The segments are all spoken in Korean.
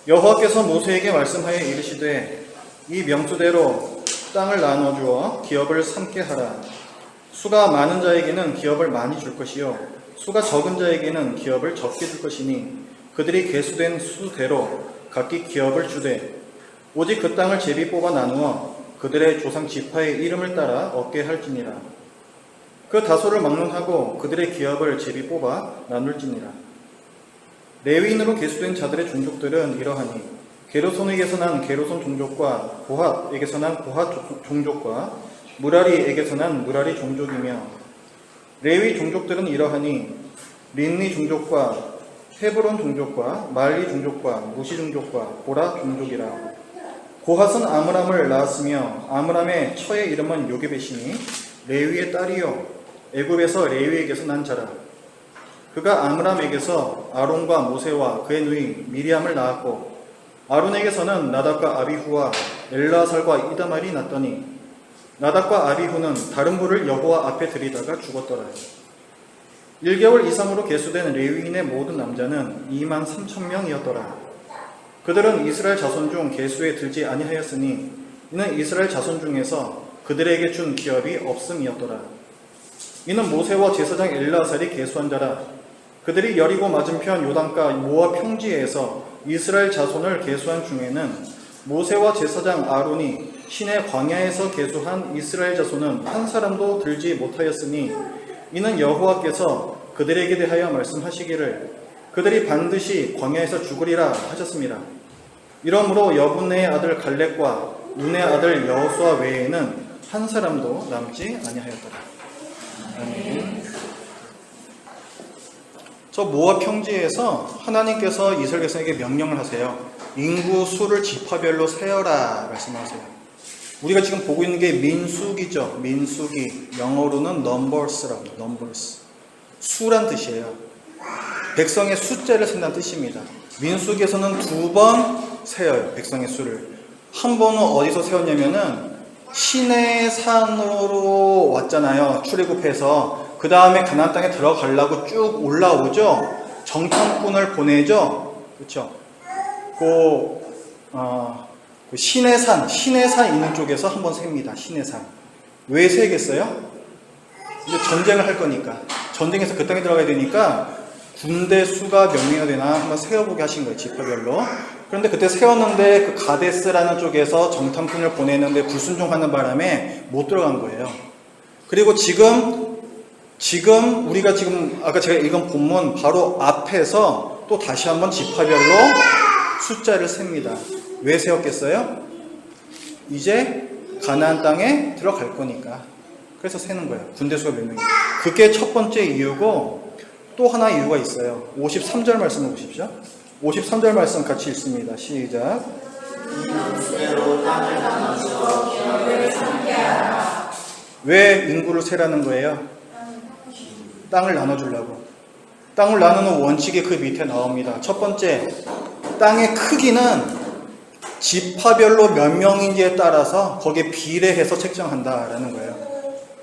여호와께서 모세에게 말씀하여 이르시되 이 명수대로 땅을 나눠주어 기업을 삼게 하라. 수가 많은 자에게는 기업을 많이 줄 것이요 수가 적은 자에게는 기업을 적게 줄 것이니 그들이 계수된 수대로 각기 기업을 주되 오직 그 땅을 제비 뽑아 나누어 그들의 조상 지파의 이름을 따라 얻게 할지니라. 그 다소를 막론하고 그들의 기업을 제비 뽑아 나눌지니라. 레위인으로 계수된 자들의 종족들은 이러하니 게르손에게서 난 게르손 종족과 고핫에게서 난 고핫 종족과 무라리에게서 난 무라리 종족이며 레위 종족들은 이러하니 린니 종족과 헤브론 종족과 말리 종족과 무시 종족과 보라 종족이라. 고핫은 아므람을 낳았으며 아므람의 처의 이름은 요게벳이니 레위의 딸이요 애굽에서 레위에게서 난 자라. 그가 아므람에게서 아론과 모세와 그의 누이 미리암을 낳았고 아론에게서는 나답과 아비후와 엘라살과 이다말이 났더니 나답과 아비후는 다른 불을 여호와 앞에 들이다가 죽었더라. 1개월 이상으로 계수된 레위인의 모든 남자는 23,000명이었더라. 그들은 이스라엘 자손 중 계수에 들지 아니하였으니 이는 이스라엘 자손 중에서 그들에게 준 기업이 없음이었더라. 이는 모세와 제사장 엘라살이 계수한 자라. 그들이 여리고 맞은편 요단가 모압 평지에서 이스라엘 자손을 계수한 중에는 모세와 제사장 아론이 시내 광야에서 계수한 이스라엘 자손은 한 사람도 들지 못하였으니 이는 여호와께서 그들에게 대하여 말씀하시기를 그들이 반드시 광야에서 죽으리라 하셨습니다. 이러므로 여분네의 아들 갈렙과 눈의 아들 여호수아 외에는 한 사람도 남지 아니하였더라. 아멘. 저 모압 평지에서 하나님께서 이스라엘 백성에게 명령을 하세요. 인구 수를 지파별로 세어라 말씀하세요. 우리가 지금 보고 있는 게 민수기죠. 민수기. 영어로는 numbers라고. numbers. 수란 뜻이에요. 백성의 숫자를 센다는 뜻입니다. 민수기에서는 2번 세어요. 백성의 수를. 한 번은 어디서 세웠냐면은 시내 산으로 왔잖아요. 출애굽해서. 그 다음에 가나안 땅에 들어가려고 쭉 올라오죠. 정탐꾼을 보내죠. 그렇죠? 시내산 있는 쪽에서 한번 셉니다. 시내산. 왜 세겠어요? 이제 전쟁을 할 거니까. 전쟁에서 그 땅에 들어가야 되니까 군대 수가 몇 명이나 되나 한번 세어보게 하신 거예요. 지파별로. 그런데 그때 세웠는데 그 가데스라는 쪽에서 정탐꾼을 보내는데 불순종하는 바람에 못 들어간 거예요. 그리고 지금 우리가 지금 아까 제가 읽은 본문 바로 앞에서 또 다시 한번 지파별로 숫자를 셉니다. 왜 세웠겠어요? 이제 가나안 땅에 들어갈 거니까. 그래서 세는 거예요. 군대 수가 몇 명이. 그게 첫 번째 이유고 또 하나 이유가 있어요. 53절 말씀을 보십시오. 53절 말씀 같이 읽습니다. 시작. 왜 인구를 세라는 거예요? 땅을 나눠주려고. 땅을 나누는 원칙이 그 밑에 나옵니다. 첫 번째, 땅의 크기는 지파별로 몇 명인지에 따라서 거기에 비례해서 책정한다라는 거예요.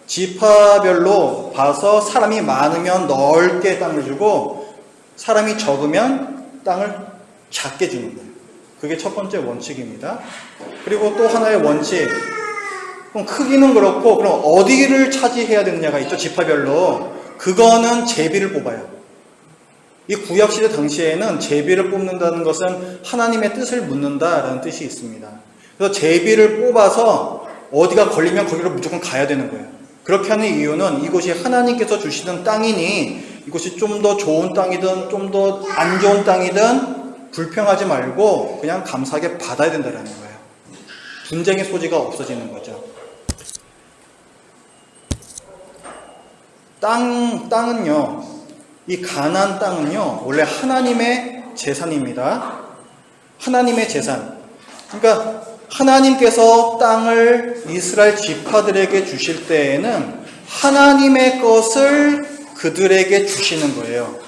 지파별로 봐서 사람이 많으면 넓게 땅을 주고 사람이 적으면 땅을 작게 주는 거예요. 그게 첫 번째 원칙입니다. 그리고 또 하나의 원칙. 그럼 크기는 그렇고 그럼 어디를 차지해야 되느냐가 있죠. 지파별로. 그거는 제비를 뽑아요. 이 구약시대 당시에는 제비를 뽑는다는 것은 하나님의 뜻을 묻는다라는 뜻이 있습니다. 그래서 제비를 뽑아서 어디가 걸리면 거기로 무조건 가야 되는 거예요. 그렇게 하는 이유는 이곳이 하나님께서 주시는 땅이니 이곳이 좀 더 좋은 땅이든 좀 더 안 좋은 땅이든 불평하지 말고 그냥 감사하게 받아야 된다는 거예요. 분쟁의 소지가 없어지는 거죠. 땅은요, 이 가나안 땅은요, 원래 하나님의 재산입니다. 하나님의 재산. 그러니까 하나님께서 땅을 이스라엘 지파들에게 주실 때에는 하나님의 것을 그들에게 주시는 거예요.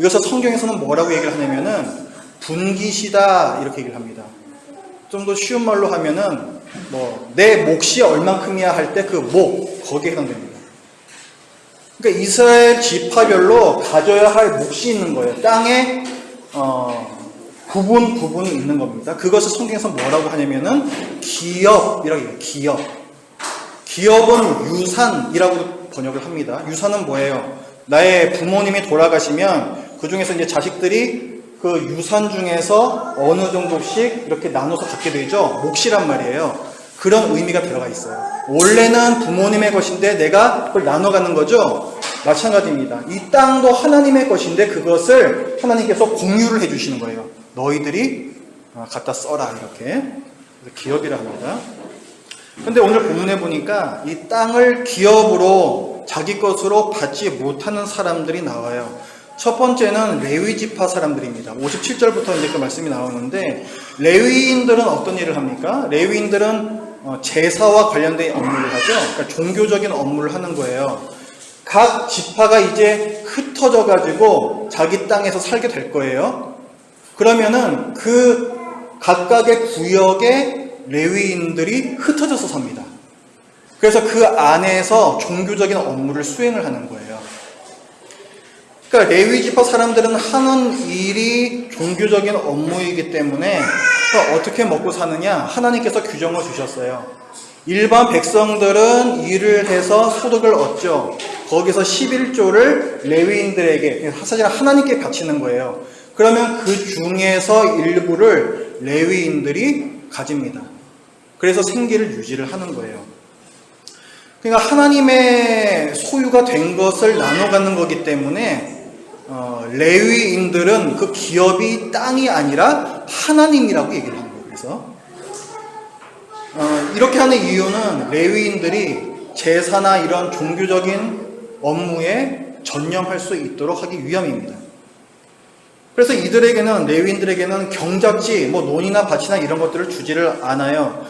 이것을 성경에서는 뭐라고 얘기를 하냐면은 분깃이다 이렇게 얘기를 합니다. 좀 더 쉬운 말로 하면은 내 몫이 얼만큼이야 할 때 그 목 거기에 해당됩니다. 그러니까 이스라엘 지파별로 가져야 할 몫이 있는 거예요. 땅에 부분이 있는 겁니다. 그것을 성경에서 뭐라고 하냐면은 기업이라고 해요. 기업. 기업은 유산이라고 번역을 합니다. 유산은 뭐예요? 나의 부모님이 돌아가시면 그 중에서 이제 자식들이 그 유산 중에서 어느 정도씩 이렇게 나눠서 갖게 되죠. 몫이란 말이에요. 그런 의미가 들어가 있어요. 원래는 부모님의 것인데 내가 그걸 나눠가는 거죠. 마찬가지입니다. 이 땅도 하나님의 것인데 그것을 하나님께서 공유를 해주시는 거예요. 너희들이 갖다 써라 이렇게. 기업이라 합니다. 근데 오늘 본문에 보니까 이 땅을 기업으로 자기 것으로 받지 못하는 사람들이 나와요. 첫 번째는 레위 지파 사람들입니다. 57절부터 이제 그 말씀이 나오는데, 레위인들은 어떤 일을 합니까? 레위인들은 제사와 관련된 업무를 하죠. 그러니까 종교적인 업무를 하는 거예요. 각 지파가 이제 흩어져 가지고 자기 땅에서 살게 될 거예요. 그러면은 그 각각의 구역에 레위인들이 흩어져서 삽니다. 그래서 그 안에서 종교적인 업무를 수행을 하는 거예요. 그러니까 레위 지파 사람들은 하는 일이 종교적인 업무이기 때문에 어떻게 먹고 사느냐? 하나님께서 규정을 주셨어요. 일반 백성들은 일을 해서 소득을 얻죠. 거기서 11조를 레위인들에게, 사실 하나님께 바치는 거예요. 그러면 그 중에서 일부를 레위인들이 가집니다. 그래서 생계를 유지를 하는 거예요. 그러니까 하나님의 소유가 된 것을 나눠 갖는 거기 때문에 레위인들은 그 기업이 땅이 아니라 하나님이라고 얘기를 하는 거예요. 그래서 이렇게 하는 이유는 레위인들이 제사나 이런 종교적인 업무에 전념할 수 있도록 하기 위함입니다. 그래서 이들에게는, 레위인들에게는 경작지, 논이나 밭이나 이런 것들을 주지를 않아요.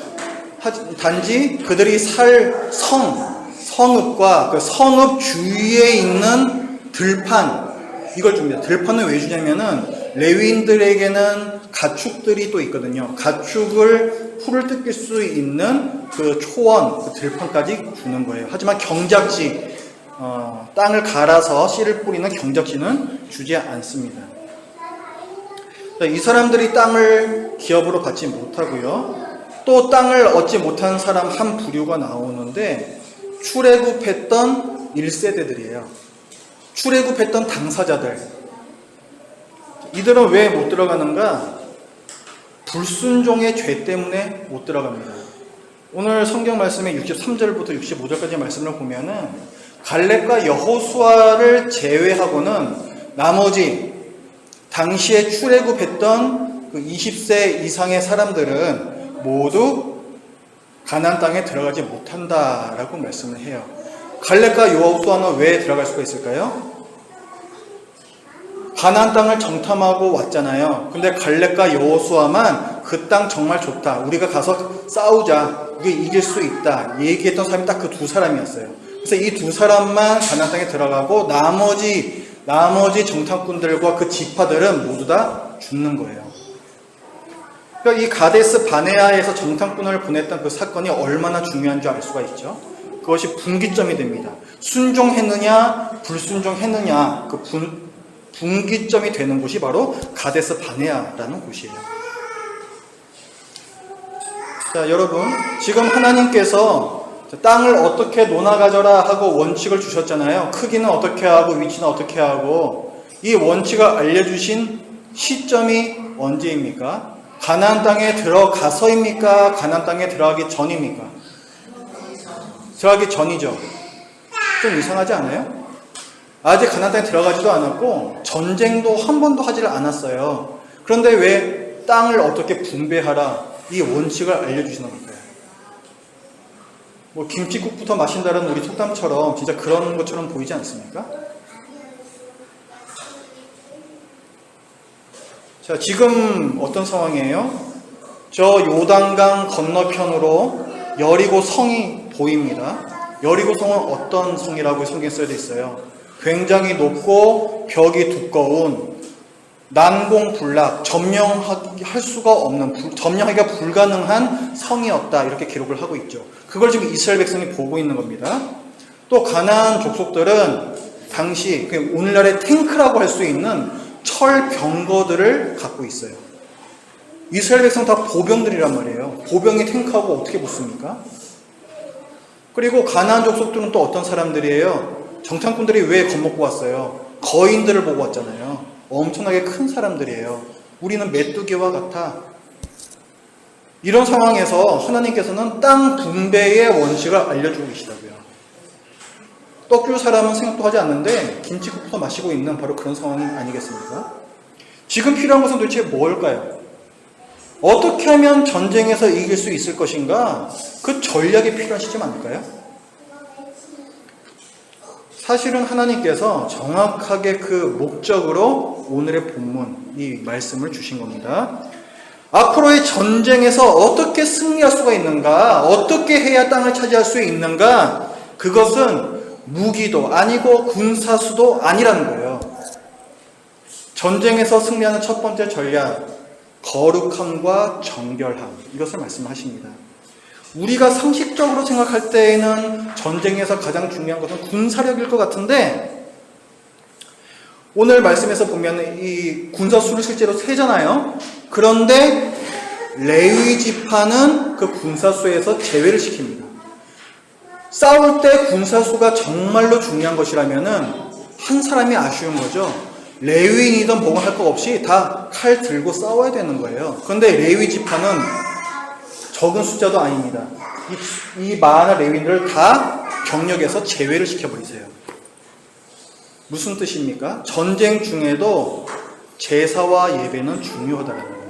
단지 그들이 살 성읍과 그 성읍 주위에 있는 들판, 이걸 줍니다. 들판은 왜 주냐면은 레위인들에게는 가축들이 또 있거든요. 가축을 풀을 뜯길 수 있는 그 초원, 그 들판까지 주는 거예요. 하지만 경작지, 땅을 갈아서 씨를 뿌리는 경작지는 주지 않습니다. 이 사람들이 땅을 기업으로 받지 못하고요. 또 땅을 얻지 못한 사람 한 부류가 나오는데, 출애굽했던 1세대들이에요. 출애굽했던 당사자들. 이들은 왜 못 들어가는가? 불순종의 죄 때문에 못 들어갑니다. 오늘 성경 말씀의 63절부터 65절까지 말씀을 보면은 갈렙과 여호수아를 제외하고는 나머지 당시에 출애굽했던 그 20세 이상의 사람들은 모두 가나안 땅에 들어가지 못한다라고 말씀을 해요. 갈렙과 여호수아는 왜 들어갈 수가 있을까요? 가나안 땅을 정탐하고 왔잖아요. 근데 갈렙과 여호수아만 그 땅 정말 좋다, 우리가 가서 싸우자, 우리 이길 수 있다 얘기했던 사람이 딱 그 두 사람이었어요. 그래서 이 두 사람만 가나안 땅에 들어가고 나머지 정탐꾼들과 그 지파들은 모두 다 죽는 거예요. 그러니까 이 가데스 바네아에서 정탐꾼을 보냈던 그 사건이 얼마나 중요한 줄 알 수가 있죠. 그것이 분기점이 됩니다. 순종했느냐 불순종했느냐, 그 분기점이 되는 곳이 바로 가데스 바네아라는 곳이에요. 자, 여러분, 지금 하나님께서 땅을 어떻게 논아가져라 하고 원칙을 주셨잖아요. 크기는 어떻게 하고 위치는 어떻게 하고. 이 원칙을 알려주신 시점이 언제입니까? 가나안 땅에 들어가서입니까? 가나안 땅에 들어가기 전입니까? 들어가기 전이죠. 좀 이상하지 않아요? 아직 가나안 땅에 들어가지도 않았고 전쟁도 한 번도 하지를 않았어요. 그런데 왜 땅을 어떻게 분배하라, 이 원칙을 알려주시는 걸까요? 김치국부터 마신다는 우리 속담처럼 진짜 그런 것처럼 보이지 않습니까? 자, 지금 어떤 상황이에요? 저 요단강 건너편으로 여리고 성이 보입니다. 여리고 성은 어떤 성이라고 성경에 써져 있어요? 굉장히 높고 벽이 두꺼운, 난공불락, 점령할 수가 없는, 점령하기가 불가능한 성이었다, 이렇게 기록을 하고 있죠. 그걸 지금 이스라엘 백성이 보고 있는 겁니다. 또 가나안 족속들은 당시 오늘날의 탱크라고 할 수 있는 철 병거들을 갖고 있어요. 이스라엘 백성 다 보병들이란 말이에요. 보병이 탱크하고 어떻게 붙습니까? 그리고 가나안 족속들은 또 어떤 사람들이에요? 정탐꾼들이 왜 겁먹고 왔어요? 거인들을 보고 왔잖아요. 엄청나게 큰 사람들이에요. 우리는 메뚜기와 같아. 이런 상황에서 하나님께서는 땅 분배의 원칙을 알려주고 계시다고요. 떡 줄 사람은 생각도 하지 않는데 김치국부터 마시고 있는 바로 그런 상황이 아니겠습니까? 지금 필요한 것은 도대체 뭘까요? 어떻게 하면 전쟁에서 이길 수 있을 것인가? 그 전략이 필요한 시점 아닐까요? 사실은 하나님께서 정확하게 그 목적으로 오늘의 본문, 이 말씀을 주신 겁니다. 앞으로의 전쟁에서 어떻게 승리할 수가 있는가? 어떻게 해야 땅을 차지할 수 있는가? 그것은 무기도 아니고 군사수도 아니라는 거예요. 전쟁에서 승리하는 첫 번째 전략, 거룩함과 정결함, 이것을 말씀하십니다. 우리가 상식적으로 생각할 때에는 전쟁에서 가장 중요한 것은 군사력일 것 같은데, 오늘 말씀에서 보면 이 군사수를 실제로 세잖아요. 그런데 레위 지파는 그 군사수에서 제외를 시킵니다. 싸울 때 군사수가 정말로 중요한 것이라면은 한 사람이 아쉬운 거죠. 레위인이든 뭐가 할 거 없이 다 칼 들고 싸워야 되는 거예요. 그런데 레위 지파는 적은 숫자도 아닙니다. 이 많은 레위인들을 다 병력에서 제외를 시켜버리세요. 무슨 뜻입니까? 전쟁 중에도 제사와 예배는 중요하다는 거예요.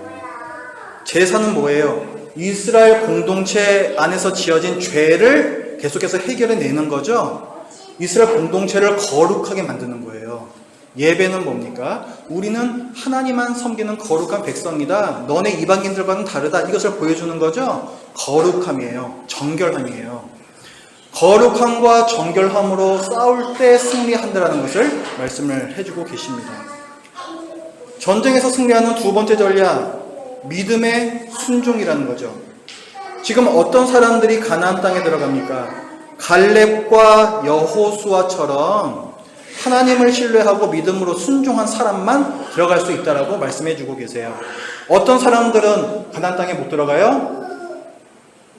제사는 뭐예요? 이스라엘 공동체 안에서 지어진 죄를 계속해서 해결해내는 거죠. 이스라엘 공동체를 거룩하게 만드는 거예요. 예배는 뭡니까? 우리는 하나님만 섬기는 거룩한 백성이다. 너네 이방인들과는 다르다. 이것을 보여주는 거죠. 거룩함이에요. 정결함이에요. 거룩함과 정결함으로 싸울 때 승리한다는 것을 말씀을 해주고 계십니다. 전쟁에서 승리하는 두 번째 전략, 믿음의 순종이라는 거죠. 지금 어떤 사람들이 가나안 땅에 들어갑니까? 갈렙과 여호수아처럼 하나님을 신뢰하고 믿음으로 순종한 사람만 들어갈 수 있다라고 말씀해 주고 계세요. 어떤 사람들은 가나안 땅에 못 들어가요?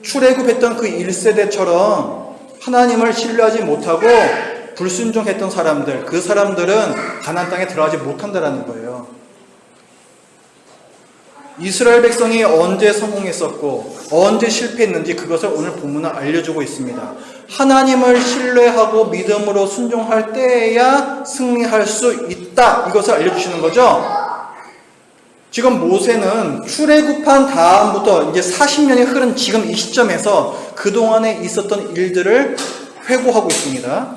출애굽했던 그 1세대처럼 하나님을 신뢰하지 못하고 불순종했던 사람들, 그 사람들은 가나안 땅에 들어가지 못한다라는 거예요. 이스라엘 백성이 언제 성공했었고 언제 실패했는지 그것을 오늘 본문은 알려주고 있습니다. 하나님을 신뢰하고 믿음으로 순종할 때에야 승리할 수 있다. 이것을 알려주시는 거죠. 지금 모세는 출애굽한 다음부터 이제 40년이 흐른 지금 이 시점에서 그동안에 있었던 일들을 회고하고 있습니다.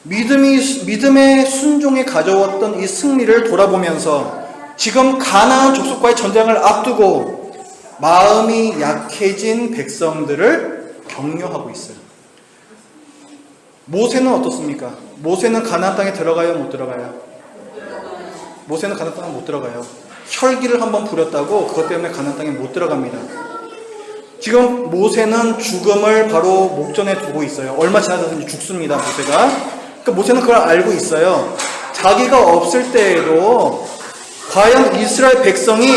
믿음의 순종에 가져왔던 이 승리를 돌아보면서 지금 가나안 족속과의 전쟁을 앞두고 마음이 약해진 백성들을 격려하고 있어요. 모세는 어떻습니까? 모세는 가나안 땅에 들어가요? 못 들어가요? 모세는 가나안 땅에 못 들어가요. 혈기를 한번 부렸다고 그것 때문에 가나안 땅에 못 들어갑니다. 지금 모세는 죽음을 바로 목전에 두고 있어요. 얼마 지나서 이제 죽습니다, 모세가. 그러니까 모세는 그걸 알고 있어요. 자기가 없을 때에도 과연 이스라엘 백성이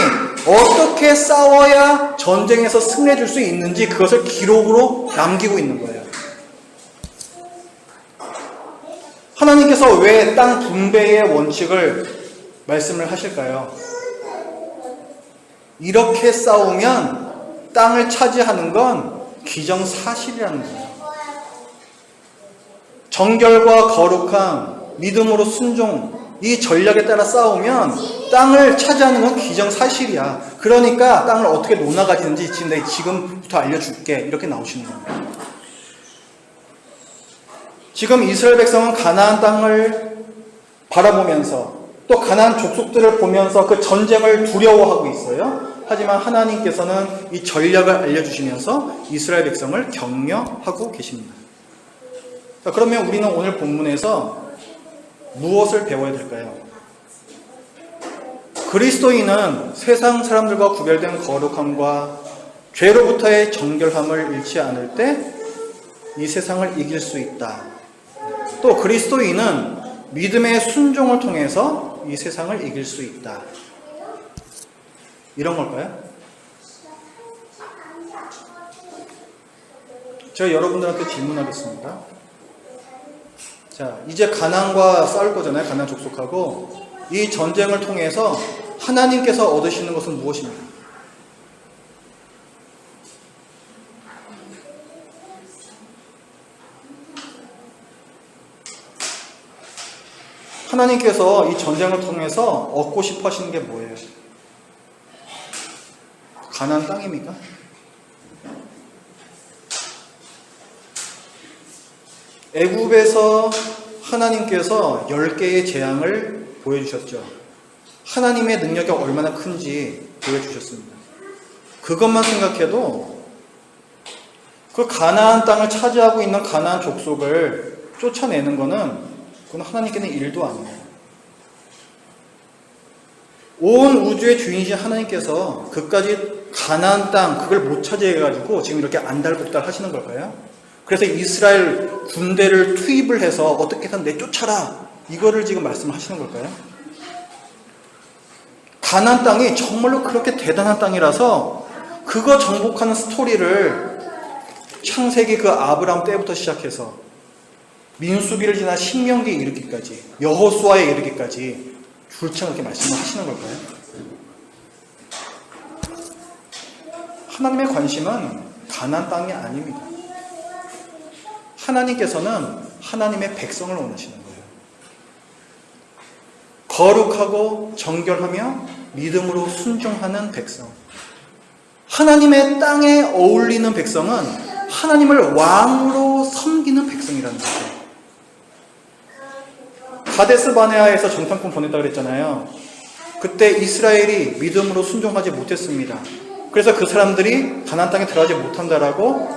어떻게 싸워야 전쟁에서 승리해 줄 수 있는지 그것을 기록으로 남기고 있는 거예요. 하나님께서 왜 땅 분배의 원칙을 말씀을 하실까요? 이렇게 싸우면 땅을 차지하는 건 기정사실이라는 거예요. 정결과 거룩함, 믿음으로 순종, 이 전략에 따라 싸우면 땅을 차지하는 건 기정사실이야. 그러니까 땅을 어떻게 논아가지는지 지금부터 알려줄게. 이렇게 나오시는 겁니다. 지금 이스라엘 백성은 가나안 땅을 바라보면서 또 가나안 족속들을 보면서 그 전쟁을 두려워하고 있어요. 하지만 하나님께서는 이 전략을 알려주시면서 이스라엘 백성을 격려하고 계십니다. 자, 그러면 우리는 오늘 본문에서 무엇을 배워야 될까요? 그리스도인은 세상 사람들과 구별된 거룩함과 죄로부터의 정결함을 잃지 않을 때 이 세상을 이길 수 있다. 또 그리스도인은 믿음의 순종을 통해서 이 세상을 이길 수 있다. 이런 걸까요? 제가 여러분들한테 질문하겠습니다. 자, 이제 가나안과 싸울 거잖아요. 가나안 족속하고. 이 전쟁을 통해서 하나님께서 얻으시는 것은 무엇입니까? 하나님께서 이 전쟁을 통해서 얻고 싶어 하시는 게 뭐예요? 가나안 땅입니까? 애굽에서 하나님께서 10개의 재앙을 보여주셨죠. 하나님의 능력이 얼마나 큰지 보여주셨습니다. 그것만 생각해도 그 가나안 땅을 차지하고 있는 가나안 족속을 쫓아내는 것은 그건 하나님께는 일도 아니에요. 온 우주의 주인이신 하나님께서 그까지 가나안 땅 그걸 못 차지해가지고 지금 이렇게 안달복달 하시는 걸까요? 그래서 이스라엘 군대를 투입을 해서 어떻게든 내쫓아라 이거를 지금 말씀하시는 걸까요? 가나안 땅이 정말로 그렇게 대단한 땅이라서 그거 정복하는 스토리를 창세기 그 아브라함 때부터 시작해서 민수기를 지나 신명기에 이르기까지 여호수아에 이르기까지 줄창 이렇게 말씀을 하시는 걸까요? 하나님의 관심은 가나안 땅이 아닙니다. 하나님께서는 하나님의 백성을 원하시는 거예요. 거룩하고 정결하며 믿음으로 순종하는 백성. 하나님의 땅에 어울리는 백성은 하나님을 왕으로 섬기는 백성이라는 거죠. 가데스 바네아에서 정탐꾼 보냈다고 그랬잖아요. 그때 이스라엘이 믿음으로 순종하지 못했습니다. 그래서 그 사람들이 가나안 땅에 들어가지 못한다라고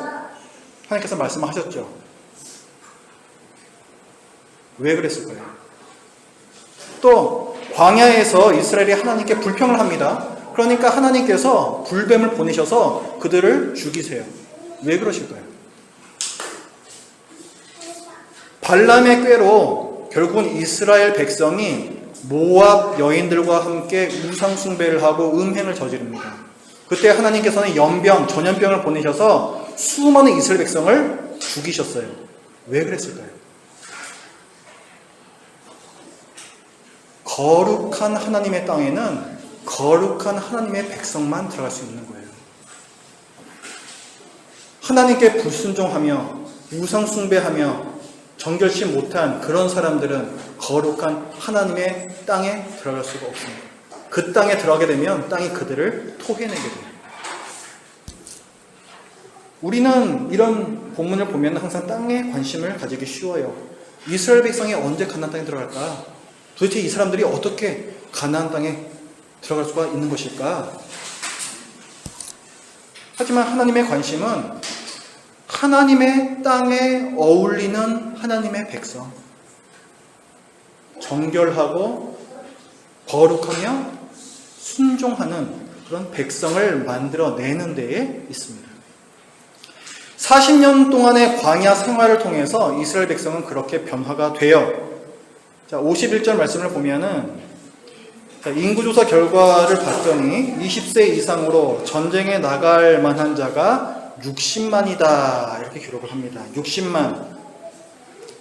하나님께서 말씀하셨죠. 왜 그랬을까요? 또 광야에서 이스라엘이 하나님께 불평을 합니다. 그러니까 하나님께서 불뱀을 보내셔서 그들을 죽이세요. 왜 그러실까요? 발람의 꾀로 결국은 이스라엘 백성이 모압 여인들과 함께 우상 숭배를 하고 음행을 저지릅니다. 그때 하나님께서는 연병, 전염병을 보내셔서 수많은 이스라엘 백성을 죽이셨어요. 왜 그랬을까요? 거룩한 하나님의 땅에는 거룩한 하나님의 백성만 들어갈 수 있는 거예요. 하나님께 불순종하며 우상 숭배하며 정결치 못한 그런 사람들은 거룩한 하나님의 땅에 들어갈 수가 없습니다. 그 땅에 들어가게 되면 땅이 그들을 토해내게 돼요. 우리는 이런 본문을 보면 항상 땅에 관심을 가지기 쉬워요. 이스라엘 백성이 언제 가나안 땅에 들어갈까? 도대체 이 사람들이 어떻게 가나안 땅에 들어갈 수가 있는 것일까? 하지만 하나님의 관심은 하나님의 땅에 어울리는 하나님의 백성, 정결하고 거룩하며 순종하는 그런 백성을 만들어내는 데에 있습니다. 40년 동안의 광야 생활을 통해서 이스라엘 백성은 그렇게 변화가 돼요. 자, 51절 말씀을 보면은 인구조사 결과를 봤더니 20세 이상으로 전쟁에 나갈 만한 자가 60만이다 이렇게 기록을 합니다. 60만.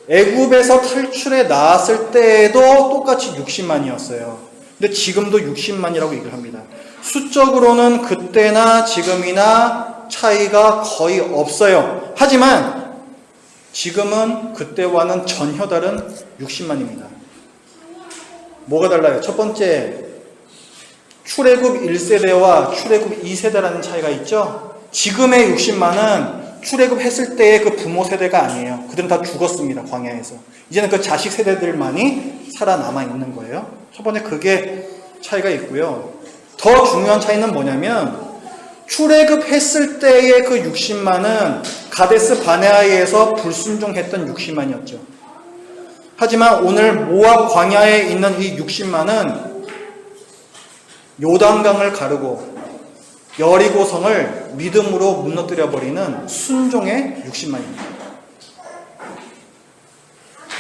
애굽에서 탈출해 나왔을 때에도 똑같이 60만이었어요. 근데 지금도 60만이라고 얘기를 합니다. 수적으로는 그때나 지금이나 차이가 거의 없어요. 하지만 지금은 그때와는 전혀 다른 60만입니다. 뭐가 달라요? 첫 번째, 출애굽 1세대와 출애굽 2세대라는 차이가 있죠. 지금의 60만은 출애굽했을 때의 그 부모 세대가 아니에요. 그들은 다 죽었습니다. 광야에서. 이제는 그 자식 세대들만이 살아남아 있는 거예요. 첫 번째 그게 차이가 있고요. 더 중요한 차이는 뭐냐면 출애굽했을 때의 그 60만은 가데스 바네아에서 불순종했던 60만이었죠. 하지만 오늘 모압 광야에 있는 이 60만은 요단강을 가르고 여리고성을 믿음으로 무너뜨려버리는 순종의 60만입니다.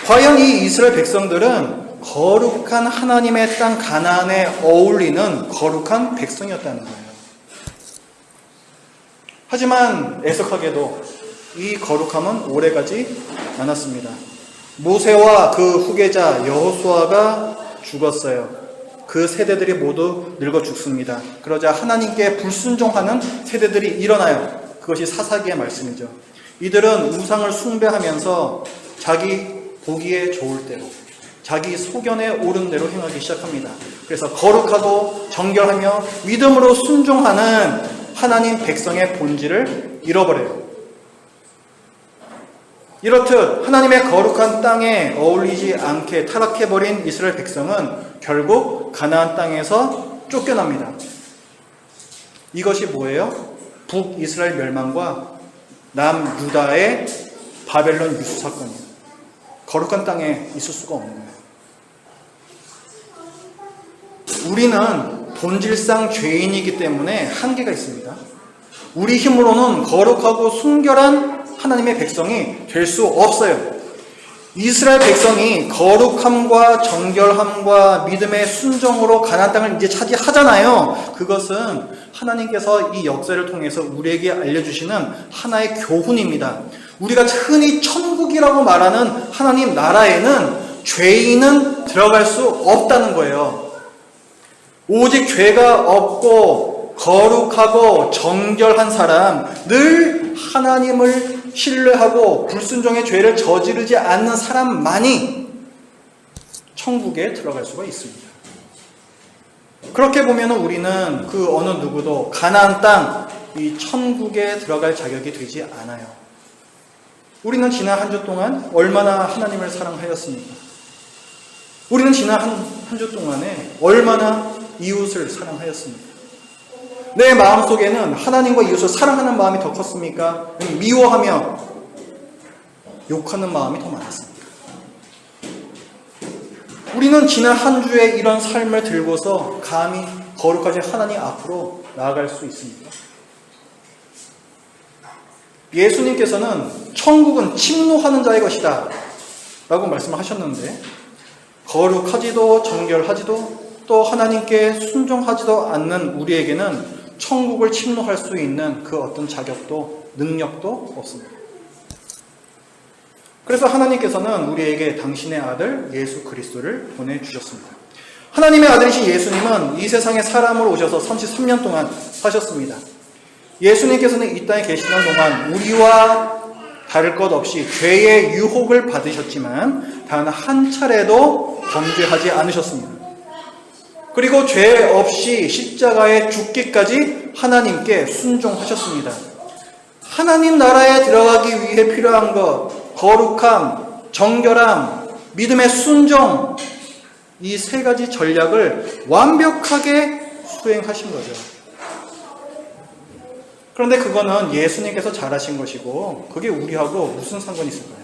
과연 이 이스라엘 백성들은 거룩한 하나님의 땅 가나안에 어울리는 거룩한 백성이었다는 거예요. 하지만 애석하게도 이 거룩함은 오래가지 않았습니다. 모세와 그 후계자 여호수아가 죽었어요. 그 세대들이 모두 늙어 죽습니다. 그러자 하나님께 불순종하는 세대들이 일어나요. 그것이 사사기의 말씀이죠. 이들은 우상을 숭배하면서 자기 보기에 좋을 대로, 자기 소견에 옳은 대로 행하기 시작합니다. 그래서 거룩하고 정결하며 믿음으로 순종하는 하나님 백성의 본질을 잃어버려요. 이렇듯 하나님의 거룩한 땅에 어울리지 않게 타락해버린 이스라엘 백성은 결국 가나안 땅에서 쫓겨납니다. 이것이 뭐예요? 북이스라엘 멸망과 남유다의 바벨론 유수 사건이에요. 거룩한 땅에 있을 수가 없는 거예요. 우리는 본질상 죄인이기 때문에 한계가 있습니다. 우리 힘으로는 거룩하고 순결한 하나님의 백성이 될 수 없어요. 이스라엘 백성이 거룩함과 정결함과 믿음의 순종으로 가나안 땅을 이제 차지하잖아요. 그것은 하나님께서 이 역사를 통해서 우리에게 알려주시는 하나의 교훈입니다. 우리가 흔히 천국이라고 말하는 하나님 나라에는 죄인은 들어갈 수 없다는 거예요. 오직 죄가 없고 거룩하고 정결한 사람, 늘 하나님을 신뢰하고 불순종의 죄를 저지르지 않는 사람만이 천국에 들어갈 수가 있습니다. 그렇게 보면 우리는 그 어느 누구도 가나안 땅, 이 천국에 들어갈 자격이 되지 않아요. 우리는 지난 한 주 동안 얼마나 하나님을 사랑하였습니까? 우리는 지난 한 주 동안에 얼마나 이웃을 사랑하였습니까? 내 마음속에는 하나님과 이웃을 사랑하는 마음이 더 컸습니까? 미워하며 욕하는 마음이 더 많았습니까? 우리는 지난 한 주에 이런 삶을 들고서 감히 거룩하신 하나님 앞으로 나아갈 수 있습니까? 예수님께서는 천국은 침노하는 자의 것이다 라고 말씀하셨는데, 거룩하지도 정결하지도 또 하나님께 순종하지도 않는 우리에게는 천국을 침노할 수 있는 그 어떤 자격도 능력도 없습니다. 그래서 하나님께서는 우리에게 당신의 아들 예수 그리스도를 보내주셨습니다. 하나님의 아들이신 예수님은 이 세상에 사람으로 오셔서 33년 동안 사셨습니다. 예수님께서는 이 땅에 계시는 동안 우리와 다를 것 없이 죄의 유혹을 받으셨지만 단 한 차례도 범죄하지 않으셨습니다. 그리고 죄 없이 십자가에 죽기까지 하나님께 순종하셨습니다. 하나님 나라에 들어가기 위해 필요한 것, 거룩함, 정결함, 믿음의 순종, 이 세 가지 전략을 완벽하게 수행하신 거죠. 그런데 그거는 예수님께서 잘하신 것이고 그게 우리하고 무슨 상관이 있을까요?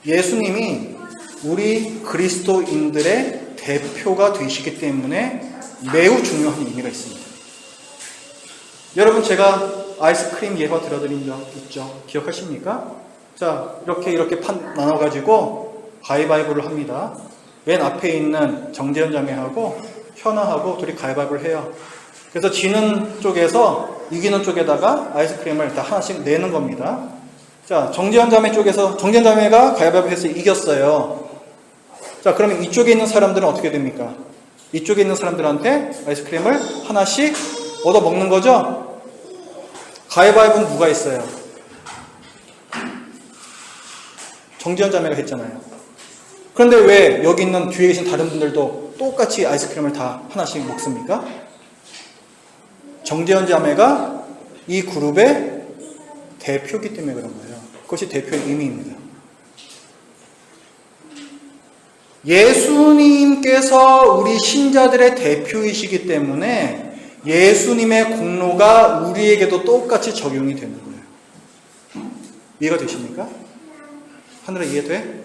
예수님이 우리 그리스도인들의 대표가 되시기 때문에 매우 중요한 의미가 있습니다. 여러분, 제가 아이스크림 예화 들어드린 적 있죠? 기억하십니까? 자, 이렇게 판 나눠가지고 가위바위보를 합니다. 맨 앞에 있는 정재현 자매하고 현아하고 둘이 가위바위보를 해요. 그래서 지는 쪽에서 이기는 쪽에다가 아이스크림을 다 하나씩 내는 겁니다. 자, 정재현 자매 쪽에서 정재현 자매가 가위바위보 해서 이겼어요. 자, 그러면 이쪽에 있는 사람들은 어떻게 됩니까? 이쪽에 있는 사람들한테 아이스크림을 하나씩 얻어 먹는 거죠? 가위바위보는 누가 했어요? 정지현 자매가 했잖아요. 그런데 왜 여기 있는 뒤에 계신 다른 분들도 똑같이 아이스크림을 다 하나씩 먹습니까? 정지현 자매가 이 그룹의 대표이기 때문에 그런 거예요. 그것이 대표의 의미입니다. 예수님께서 우리 신자들의 대표이시기 때문에 예수님의 공로가 우리에게도 똑같이 적용이 되는 거예요. 이해가 되십니까? 하늘에 이해돼?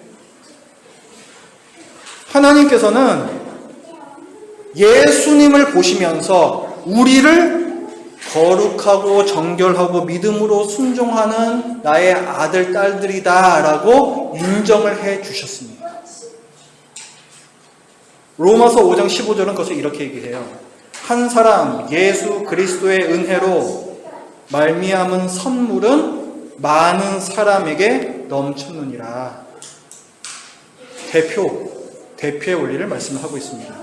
하나님께서는 예수님을 보시면서 우리를 거룩하고 정결하고 믿음으로 순종하는 나의 아들, 딸들이다 라고 인정을 해 주셨습니다. 로마서 5장 15절은 그것을 이렇게 얘기해요. 한 사람 예수 그리스도의 은혜로 말미암은 선물은 많은 사람에게 넘쳤느니라. 대표의 원리를 말씀을 하고 있습니다.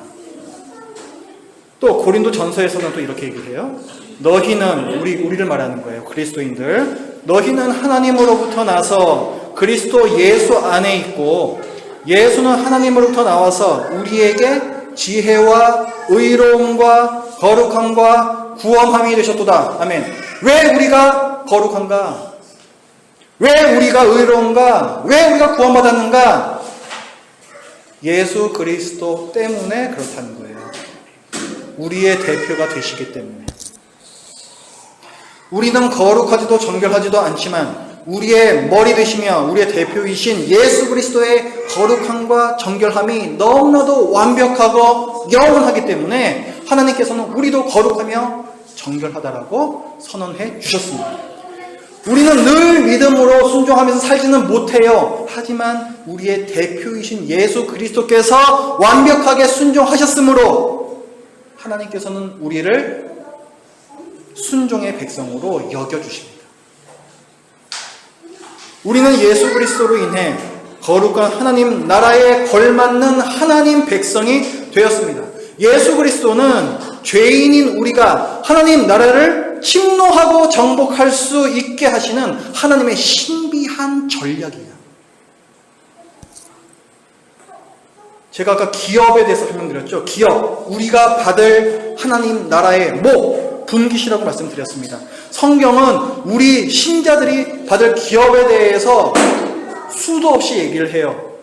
또 고린도 전서에서는 또 이렇게 얘기를 해요. 너희는, 우리를 말하는 거예요. 그리스도인들. 너희는 하나님으로부터 나서 그리스도 예수 안에 있고, 예수는 하나님으로부터 나와서 우리에게 지혜와 의로움과 거룩함과 구원함이 되셨도다. 아멘. 왜 우리가 거룩한가? 왜 우리가 의로운가? 왜 우리가 구원받았는가? 예수 그리스도 때문에 그렇다는 거예요. 우리의 대표가 되시기 때문에. 우리는 거룩하지도 정결하지도 않지만 우리의 머리 되시며 우리의 대표이신 예수 그리스도의 거룩함과 정결함이 너무나도 완벽하고 영원하기 때문에 하나님께서는 우리도 거룩하며 정결하다라고 선언해 주셨습니다. 우리는 늘 믿음으로 순종하면서 살지는 못해요. 하지만 우리의 대표이신 예수 그리스도께서 완벽하게 순종하셨으므로 하나님께서는 우리를 순종의 백성으로 여겨주십니다. 우리는 예수 그리스도로 인해 거룩한 하나님 나라에 걸맞는 하나님 백성이 되었습니다. 예수 그리스도는 죄인인 우리가 하나님 나라를 침노하고 정복할 수 있게 하시는 하나님의 신비한 전략이에요. 제가 아까 기업에 대해서 설명드렸죠. 기업, 우리가 받을 하나님 나라의 분깃이라고 말씀드렸습니다. 성경은 우리 신자들이 받을 기업에 대해서 수도 없이 얘기를 해요.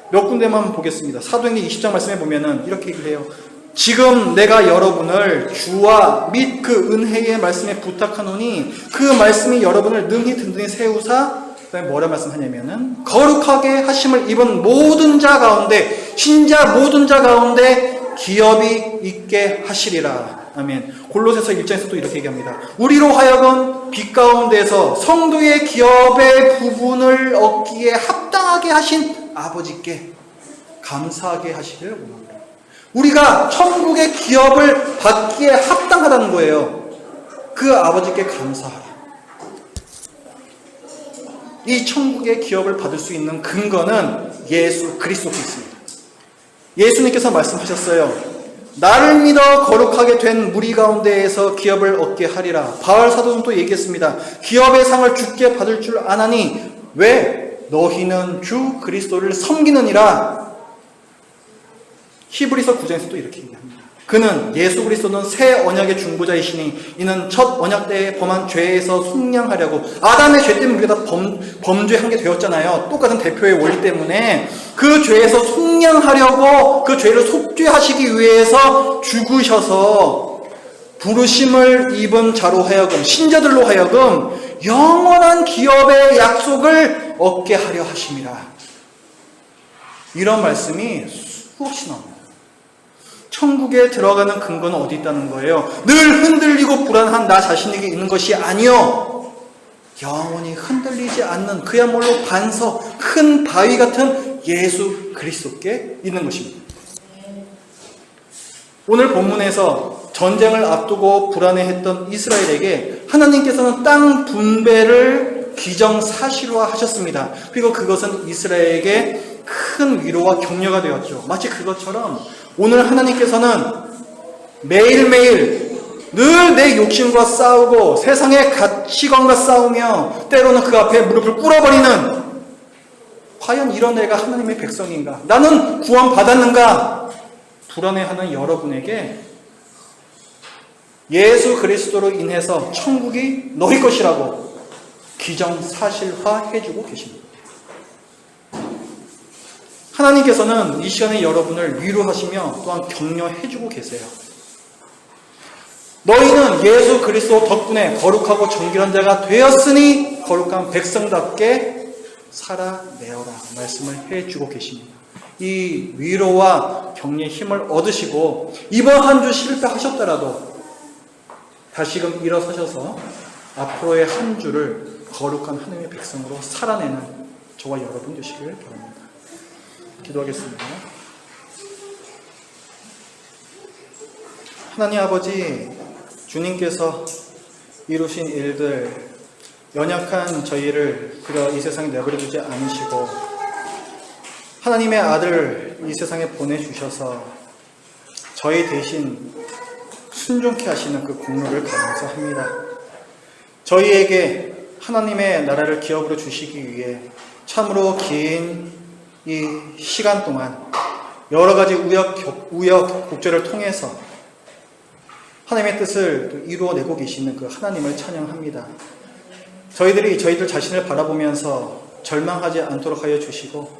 몇 군데만 보겠습니다. 사도행전 20장 말씀에 보면은 이렇게 얘기를 해요. 지금 내가 여러분을 주와 및 그 은혜의 말씀에 부탁하노니 그 말씀이 여러분을 능히 든든히 세우사, 그다음에 뭐라 말씀하냐면은 거룩하게 하심을 입은 모든 자 가운데, 신자 모든 자 가운데 기업이 있게 하시리라. 아멘. 골로새서 1장에서도 이렇게 얘기합니다. 우리로 하여금 빛 가운데서 성도의 기업의 부분을 얻기에 합당하게 하신 아버지께 감사하게 하시기를 원합니다. 우리가 천국의 기업을 받기에 합당하다는 거예요. 그 아버지께 감사하라. 이 천국의 기업을 받을 수 있는 근거는 예수 그리스도께 있습니다. 예수님께서 말씀하셨어요. 나를 믿어 거룩하게 된 무리 가운데에서 기업을 얻게 하리라. 바울 사도는 또 얘기했습니다. 기업의 상을 주께 받을 줄 아나니 왜? 너희는 주 그리스도를 섬기느니라. 히브리서 9장에서도 이렇게 얘기합니다. 그는 예수 그리스도는 새 언약의 중보자이시니 이는 첫 언약 때에 범한 죄에서 속량하려고, 아담의 죄 때문에 우리가 다 범죄한 게 되었잖아요. 똑같은 대표의 원리 때문에 그 죄에서 속량하려고, 그 죄를 속죄하시기 위해서 죽으셔서 부르심을 입은 자로 하여금, 신자들로 하여금 영원한 기업의 약속을 얻게 하려 하심이라. 이런 말씀이 수없이 나옵니다. 천국에 들어가는 근거는 어디 있다는 거예요? 늘 흔들리고 불안한 나 자신에게 있는 것이 아니요, 영원히 흔들리지 않는 그야말로 반석, 큰 바위 같은 예수 그리스도께 있는 것입니다. 오늘 본문에서 전쟁을 앞두고 불안해했던 이스라엘에게 하나님께서는 땅 분배를 기정사실화 하셨습니다. 그리고 그것은 이스라엘에게 큰 위로와 격려가 되었죠. 마치 그것처럼 오늘 하나님께서는 매일매일 늘 내 욕심과 싸우고 세상의 가치관과 싸우며 때로는 그 앞에 무릎을 꿇어버리는, 과연 이런 애가 하나님의 백성인가? 나는 구원받았는가? 불안해하는 여러분에게 예수 그리스도로 인해서 천국이 너희 것이라고 기정사실화 해주고 계십니다. 하나님께서는 이 시간에 여러분을 위로하시며 또한 격려해주고 계세요. 너희는 예수 그리스도 덕분에 거룩하고 정결한 자가 되었으니 거룩한 백성답게 살아내어라 말씀을 해주고 계십니다. 이 위로와 격려의 힘을 얻으시고 이번 한 주 실패하셨더라도 다시금 일어서셔서 앞으로의 한 주를 거룩한 하나님의 백성으로 살아내는 저와 여러분 되시길 바랍니다. 기도하겠습니다. 하나님 아버지, 주님께서 이루신 일들, 연약한 저희를 그저 이 세상에 내버려 두지 않으시고 하나님의 아들을 이 세상에 보내주셔서 저희 대신 순종케 하시는 그 공로를 감사합니다. 저희에게 하나님의 나라를 기업으로 주시기 위해 참으로 긴 이 시간 동안 여러 가지 우여곡절을 통해서 하나님의 뜻을 이루어내고 계시는 그 하나님을 찬양합니다. 저희들 자신을 바라보면서 절망하지 않도록 하여 주시고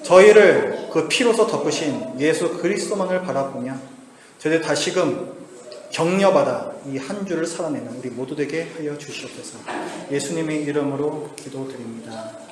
저희를 그 피로서 덮으신 예수 그리스도만을 바라보며 저희들 다시금 격려받아 이 한 주를 살아내는 우리 모두 되게 하여 주시옵소서. 예수님의 이름으로 기도드립니다.